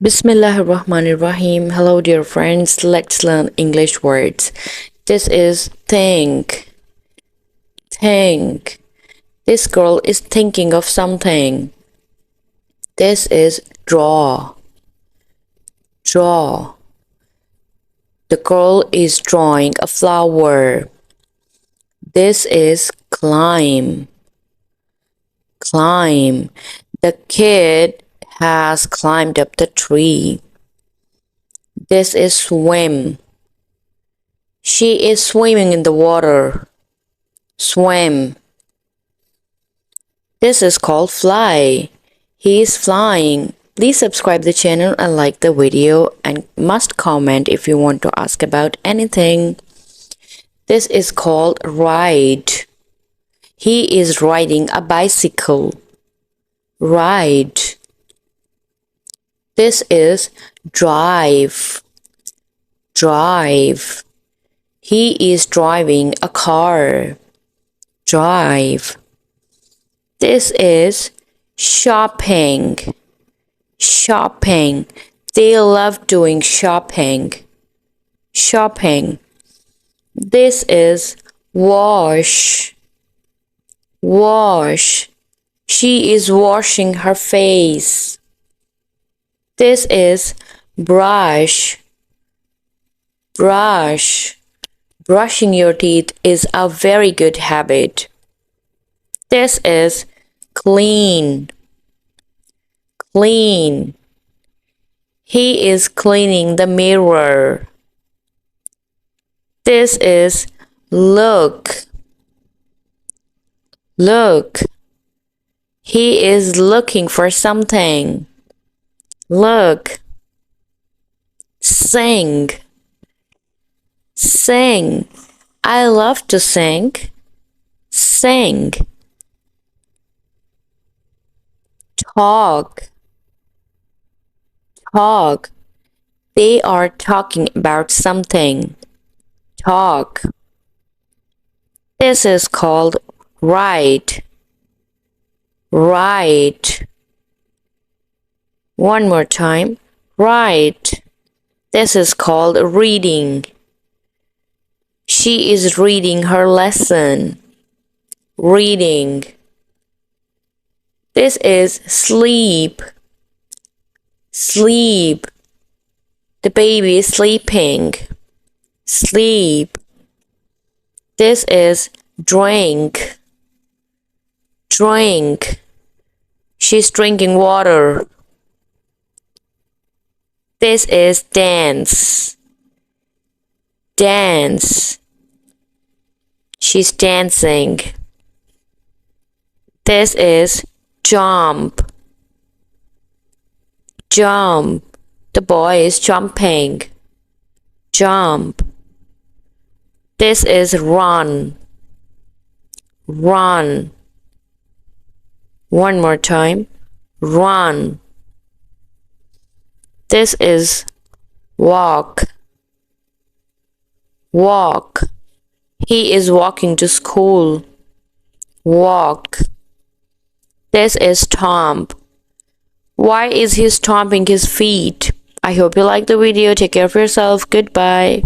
Bismillahirrahmanirrahim. Hello, dear friends. Let's learn English words. This is think. Think. This girl is thinking of something. This is draw. Draw. The girl is drawing a flower. This is climb. Climb. The kid has climbed up the tree. This is swim. She is swimming in the water. Swim. This is called fly. He is flying. Please subscribe the channel and like the video and must comment if you want to ask about anything. This is called ride. He is riding a bicycle. Ride. This is drive. Drive. He is driving a car. Drive. This is shopping. Shopping. They love doing shopping. Shopping. This is wash. Wash. She is washing her face. This is brush. Brush. Brushing your teeth is a very good habit. This is clean. Clean. He is cleaning the mirror. This is look. Look. He is looking for something. Look. Sing. Sing. I love to sing. Sing. Talk. Talk. They are talking about something. Talk. This is called write. Write. One more time. Write. This is called reading. She is reading her lesson. Reading. This is sleep. Sleep. The baby is sleeping. Sleep. This is drink. Drink. She's drinking water. This is dance. Dance. She's dancing. This is jump. Jump. The boy is jumping. Jump. This is run. Run. One more time. Run. This is walk. Walk. He is walking to school. Walk. This is stomp. Why is he stomping his feet? I hope you like the video. Take care of yourself. Goodbye.